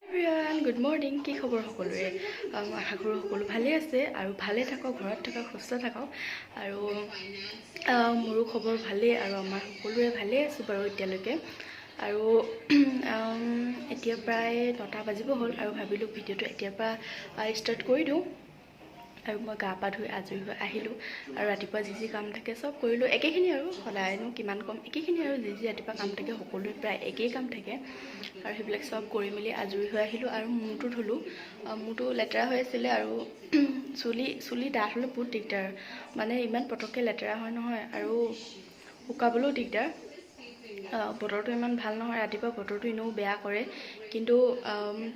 Everyone good morning. কি খবৰ সকলোৰে? আশা কৰোঁ সকলো ভালে আছে আৰু ভালে থাকক, ঘৰত থাকক, সুস্থ থাকক। আৰু মোৰো খবৰ ভালেই আৰু আমাৰ সকলোৰে ভালেই আছোঁ বাৰু এতিয়ালৈকে। আৰু এতিয়া প্ৰায় 9টা বাজিব হ'ল আৰু ভাবিলোঁ ভিডিঅ'টো এতিয়াৰ পৰা ষ্টাৰ্ট কৰি দিওঁ। আৰু মই গা পা ধুই আজৰি হৈ আহিলোঁ আৰু ৰাতিপুৱা যি কাম থাকে চব কৰিলোঁ। একেখিনি আৰু সদায়নো কিমান কম, একেখিনি আৰু যি ৰাতিপুৱা কাম থাকে সকলোৰে প্ৰায় একেই কাম থাকে আৰু সেইবিলাক চব কৰি মেলি আজৰি হৈ আহিলোঁ। আৰু মূৰটো ধুলোঁ। মূৰটো লেতেৰা হৈ আছিলে আৰু চুলি ডাঠ হ'লে বহুত দিগদাৰ, মানে ইমান পটককৈ লেতেৰা হয় নহয় আৰু শুকাবলৈও দিগদাৰ। বতৰটো ইমান ভাল নহয়, ৰাতিপুৱা বতৰটো এনেও বেয়া কৰে, কিন্তু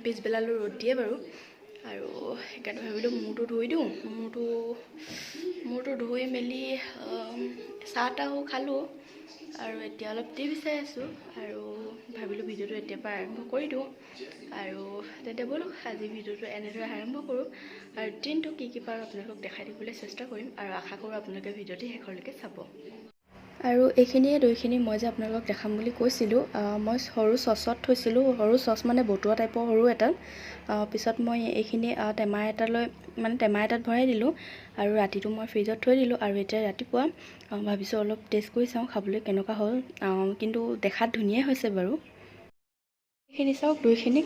পিছবেলালৈ ৰ'দ দিয়ে বাৰু। আৰু সেইকাৰণে ভাবিলোঁ মূৰটো ধুই দিওঁ। মূৰটো ধুই মেলি চাহ তাহো খালোঁ আৰু এতিয়া অলপ টিভি চাই আছোঁ আৰু ভাবিলোঁ ভিডিঅ'টো এতিয়াৰ পৰা আৰম্ভ কৰি দিওঁ। আৰু তেতিয়া ব'লো আজি ভিডিঅ'টো এনেদৰে আৰম্ভ কৰোঁ আৰু দিনটো কি পাৰোঁ আপোনালোকক দেখাই দিবলৈ চেষ্টা কৰিম আৰু আশা কৰোঁ আপোনালোকে ভিডিঅ'টি শেষলৈকে চাব। আৰু এইখিনিয়ে দৈখিনি মই যে আপোনালোকক দেখাম বুলি কৈছিলোঁ, মই সৰু চচত থৈছিলোঁ। সৰু চচ মানে বটুৱা টাইপৰ সৰু এটাত। পিছত মই এইখিনি টেমা এটাত ভৰাই দিলোঁ আৰু ৰাতিটো মই ফ্ৰিজত থৈ দিলোঁ। আৰু এতিয়া ৰাতিপুৱা ভাবিছোঁ অলপ টেষ্ট কৰি চাওঁ খাবলৈ কেনেকুৱা হ'ল। কিন্তু দেখাত ধুনীয়াই হৈছে বাৰু। এইখিনি চাওক, দৈখিনি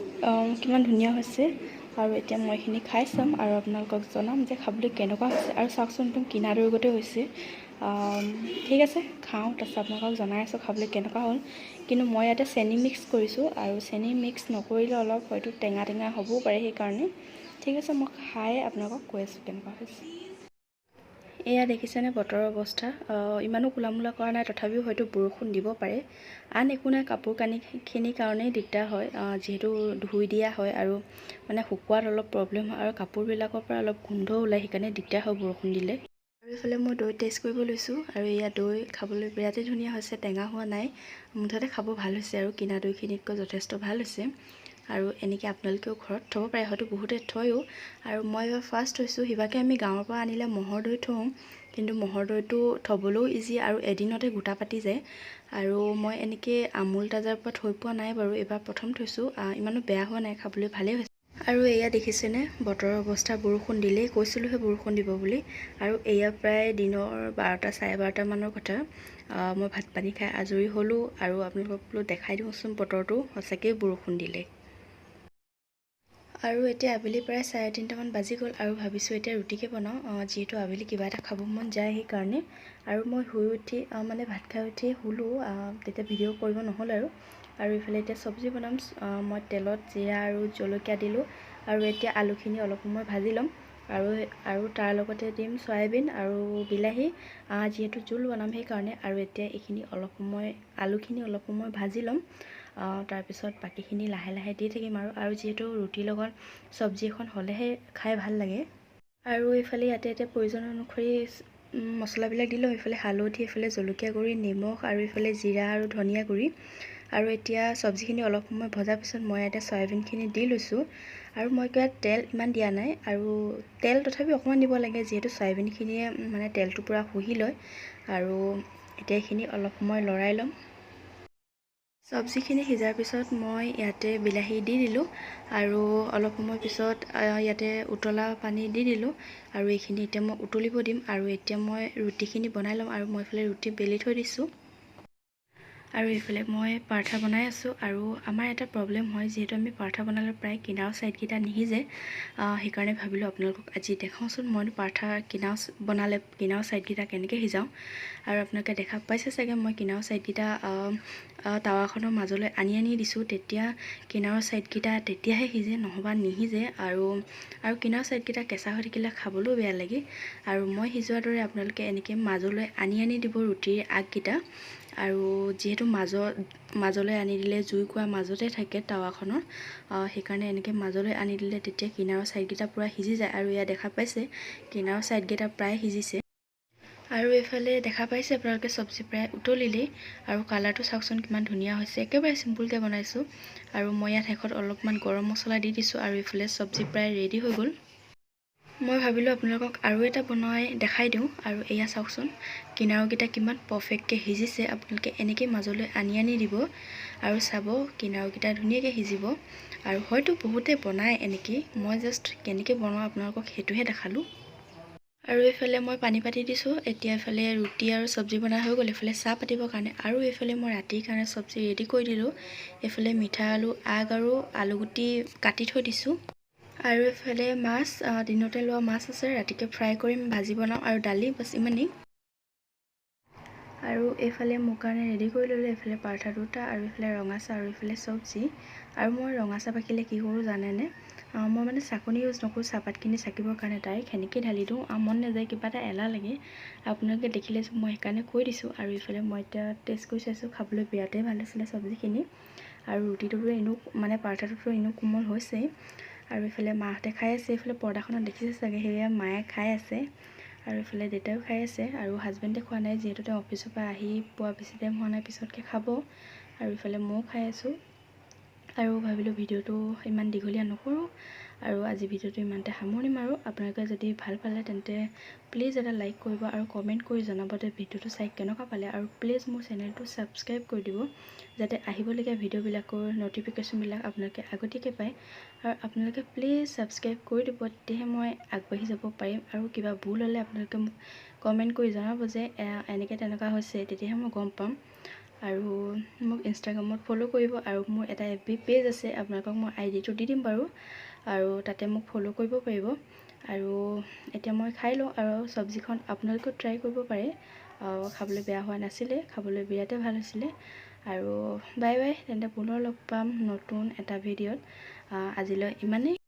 কিমান ধুনীয়া হৈছে। আৰু এতিয়া মই এইখিনি খাই চাম আৰু আপোনালোকক জনাম যে খাবলৈ কেনেকুৱা হৈছে। আৰু চাওকচোন, একদম কিনা দৈ গতে হৈছে। ঠিক আছে, খাওঁ, তাৰপিছত আপোনালোকক জনাই আছোঁ খাবলৈ কেনেকুৱা হ'ল। কিন্তু মই ইয়াতে চেনি মিক্স কৰিছোঁ আৰু চেনি মিক্স নকৰিলে অলপ হয়তো টেঙা হ'বও পাৰে, সেইকাৰণে। ঠিক আছে, মই খাই আপোনালোকক কৈ আছোঁ কেনেকুৱা হৈছে। এয়া দেখিছেনে বতৰৰ অৱস্থা? ইমানো কোলা মোলা কৰা নাই, তথাপিও হয়তো বৰষুণ দিব পাৰে। আন একো নাই, কাপোৰ কানিখিনিৰ কাৰণেই দিগদাৰ হয়, যিহেতু ধুই দিয়া হয় আৰু মানে শুকুৱাত অলপ প্ৰব্লেম হয় আৰু কাপোৰবিলাকৰ পৰা অলপ গোন্ধ ওলায়, সেইকাৰণে দিগদাৰ হয় বৰষুণ দিলে। আৰু এইফালে মই দৈ টেষ্ট কৰিব লৈছোঁ আৰু এয়া দৈ খাবলৈ বিৰাটেই ধুনীয়া হৈছে, টেঙা হোৱা নাই, মুঠতে খাব ভাল হৈছে আৰু কিনা দৈখিনিতকৈ যথেষ্ট ভাল হৈছে। আৰু এনেকৈ আপোনালোকেও ঘৰত থ'ব পাৰে, হয়তো বহুতে থয়ও। আৰু মই এবাৰ ফাৰ্ষ্ট থৈছোঁ। সিভাগে আমি গাঁৱৰ পৰা আনিলে ম'হৰ দৈ থওঁ, কিন্তু ম'হৰ দৈটো থ'বলৈও ইজি আৰু এদিনতে গোটা পাতি যায়। আৰু মই এনেকৈ আমুল তাজাৰ পৰা থৈ পোৱা নাই বাৰু, এইবাৰ প্ৰথম থৈছোঁ। ইমানো বেয়া হোৱা নাই, খাবলৈ ভালেই হৈছে। আৰু এয়া দেখিছেনে বতৰৰ অৱস্থা? বৰষুণ দিলেই, কৈছিলোঁহে বৰষুণ দিব বুলি। আৰু এয়া প্ৰায় দিনৰ 12টা, 12:30 মানৰ কথা। মই ভাত পানী খাই আজৰি হ'লোঁ আৰু আপোনালোকক বোলো দেখাই দিওঁচোন বতৰটো, সঁচাকৈয়ে বৰষুণ দিলে। আৰু এতিয়া আবেলি প্ৰায় 3:30 বাজি গ'ল আৰু ভাবিছোঁ এতিয়া ৰুটিকে বনাওঁ, যিহেতু আবেলি কিবা এটা খাব মন যায় সেইকাৰণে। আৰু মই শুই উঠি ভাত খাই উঠি শুলোঁ, তেতিয়া ভিডিঅ' কৰিব নহ'ল আৰু। আৰু ইফালে এতিয়া চব্জি বনাম। মই তেলত জিৰা আৰু জলকীয়া দিলোঁ আৰু এতিয়া আলুখিনি অলপ সময় ভাজি ল'ম আৰু তাৰ লগতে দিম চয়াবিন আৰু বিলাহী, যিহেতু জোল বনাম সেইকাৰণে। আৰু এতিয়া এইখিনি আলুখিনি অলপ সময় ভাজি ল'ম, তাৰপিছত বাকীখিনি লাহে লাহে দি থাকিম আৰু যিহেতু ৰুটিৰ লগত চব্জি এখন হ'লেহে খাই ভাল লাগে। আৰু এইফালে ইয়াতে প্ৰয়োজন অনুসৰি মছলাবিলাক দি লওঁ। এইফালে হালধি, এইফালে জলকীয়া গুড়ি, নিমখ আৰু এইফালে জিৰা আৰু ধনিয়া গুড়ি। আৰু এতিয়া চব্জিখিনি অলপ সময় ভজাৰ পিছত মই ইয়াতে চয়াবিনখিনি দি লৈছোঁ। আৰু মই ইয়াত তেল ইমান দিয়া নাই, আৰু তেল তথাপিও অকণমান দিব লাগে, যিহেতু চয়াবিনখিনিয়ে মানে তেলটো পূৰা শুহি লয়। আৰু এতিয়া এইখিনি অলপ সময় লৰাই ল'ম। চব্জিখিনি সিজাৰ পিছত মই ইয়াতে বিলাহী দি দিলোঁ আৰু অলপ সময় পিছত ইয়াতে উতলা পানী দি দিলোঁ। আৰু এইখিনি এতিয়া মই উতলিব দিম আৰু এতিয়া মই ৰুটিখিনি বনাই ল'ম। আৰু মই এইফালে ৰুটি বেলি থৈ দিছোঁ আৰু এইফালে মই পাৰঠা বনাই আছোঁ। আৰু আমাৰ এটা প্ৰব্লেম হয়, যিহেতু আমি পাৰঠা বনালে প্ৰায় কিনাৰৰ ছাইডকেইটা নিসিজে, সেইকাৰণে ভাবিলোঁ আপোনালোকক আজি দেখাওঁচোন মই পাৰঠা বনালে কিনাৰৰ ছাইডকেইটা কেনেকৈ সিজাওঁ। আৰু আপোনালোকে দেখা পাইছে চাগে, মই কিনাৰৰ ছাইডকেইটা টাৱাখনৰ মাজলৈ আনি দিছোঁ, তেতিয়া কিনাৰৰ ছাইডকেইটা তেতিয়াহে সিজে, নহ'বা নিসিজে। আৰু কিনাৰৰ ছাইডকেইটা কেঁচা হৈ থাকিলে খাবলৈও বেয়া লাগে। আৰু মই সিজোৱাৰ দৰে আপোনালোকে এনেকৈ মাজলৈ আনি দিব ৰুটিৰ আগকেইটা। আৰু যিহেতু মাজলৈ আনি দিলে জুইকুৰা মাজতে থাকে টাৱাখনৰ, সেইকাৰণে এনেকৈ মাজলৈ আনি দিলে তেতিয়া কিনাৰৰ ছাইডকেইটা পূৰা সিজি যায়। আৰু ইয়াত দেখা পাইছে কিনাৰৰ ছাইডকেইটা প্ৰায় সিজিছে। আৰু এইফালে দেখা পাইছে আপোনালোকে চব্জি প্ৰায় উতলিলেই, আৰু কালাৰটো চাওকচোন কিমান ধুনীয়া হৈছে। একেবাৰে চিম্পুলকৈ বনাইছোঁ। আৰু মই ইয়াত শেষত অলপমান গৰম মছলা দি দিছোঁ আৰু এইফালে চব্জি প্ৰায় ৰেডি হৈ গ'ল। মই ভাবিলোঁ আপোনালোকক আৰু এটা বনাই দেখাই দিওঁ। আৰু এয়া চাওকচোন কিনাৰকেইটা কিমান পাৰফেক্টকৈ সিজিছে। আপোনালোকে এনেকৈ মাজলৈ আনি আনি দিব আৰু চাব কিনাৰকেইটা ধুনীয়াকৈ সিজিব। আৰু হয়তো বহুতে বনায় এনেকৈ, মই জাষ্ট কেনেকৈ বনাওঁ আপোনালোকক সেইটোহে দেখালোঁ। আৰু এইফালে মই পানী পাতি দিছোঁ। এতিয়া এইফালে ৰুটি আৰু চব্জি বনাই হৈ গ'ল, এইফালে চাহ পাতিবৰ কাৰণে। আৰু এইফালে মই ৰাতিৰ কাৰণে চব্জি ৰেডি কৰি দিলোঁ। এইফালে মিঠা আলু, আগ আৰু আলুগুটি কাটি থৈ দিছোঁ। আৰু এইফালে মাছ, দিনতে লোৱা মাছ আছে, ৰাতিকৈ ফ্ৰাই কৰিম, ভাজি বনাম আৰু দালি, বাছ ইমানেই। আৰু এইফালে মোৰ কাৰণে ৰেডি কৰি ল'লোঁ। এইফালে পাৰঠা দুটা আৰু এইফালে ৰঙা চাহ আৰু এইফালে চব্জি। আৰু মই ৰঙা চাহ পাকিলে কি কৰোঁ জানেনে? মই মানে চাকনি ইউজ নকৰোঁ, চাহপাতখিনি চাকিবৰ কাৰণে ডাইৰেক্ট সেনেকৈ ঢালি দিওঁ। মন নাযায়, কিবা এটা এলাহ লাগে। আপোনালোকে দেখিলে মই সেইকাৰণে কৈ দিছোঁ। আৰু এইফালে মই এতিয়া টেষ্ট কৰি চাইছোঁ, খাবলৈ বিৰাটেই ভাল হৈছিলে চব্জিখিনি। আৰু ৰুটিটোতো এনেও মানে পাৰঠাটোতো এনেও কোমল হৈছেই। আৰু এইফালে মাহঁতে খাই আছে, এইফালে পৰ্দাখনত দেখিছে চাগে, সেয়া মায়ে খাই আছে। আৰু এইফালে দেউতাও খাই আছে। আৰু হাজবেণ্ডে খোৱা নাই, যিহেতু তেওঁ অফিচৰ পৰা আহি পোৱা বেছি টাইম হোৱা নাই, পিছতকৈ খাব। আৰু এইফালে ময়ো খাই আছোঁ। আৰু ভাবিলোঁ ভিডিঅ'টো ইমান দীঘলীয়া নকৰোঁ, আৰু আজি ভিডিঅ'টো ইমানতে সামৰণি মাৰোঁ। আপোনালোকে যদি ভাল পালে তেন্তে প্লিজ এটা লাইক কৰিব আৰু কমেণ্ট কৰি জনাব যে ভিডিঅ'টো চাই কেনেকুৱা পালে। আৰু প্লিজ মোৰ চেনেলটো ছাবস্ক্ৰাইব কৰি দিব, যাতে আহিবলগীয়া ভিডিঅ'বিলাকৰ ন'টিফিকেশ্যনবিলাক আপোনালোকে আগতীয়াকৈ পায়। আৰু আপোনালোকে প্লিজ ছাবস্ক্ৰাইব কৰি দিব, তেতিয়াহে মই আগবাঢ়ি যাব পাৰিম। আৰু কিবা ভুল হ'লে আপোনালোকে মোক কমেণ্ট কৰি জনাব যে এনেকৈ তেনেকুৱা হৈছে, তেতিয়াহে মই গম পাম। আৰু মোক ইনষ্টাগ্ৰামত ফ'ল' কৰিব। আৰু মোৰ এটা FB পেজ আছে, আপোনালোকক মই ID টো দি দিম বাৰু। আৰু তাতে মোক ফ'ল' কৰিব পাৰিব। আৰু এতিয়া মই খাই লওঁ, আৰু চব্জিখন আপোনালোকেও ট্ৰাই কৰিব পাৰে। খাবলৈ বেয়া হোৱা নাছিলে, খাবলৈ বিৰাটেই ভাল হৈছিলে। আৰু বাই বাই, তেন্তে পুনৰ লগ পাম নতুন এটা ভিডিঅ'ত। আজিলৈ ইমানেই।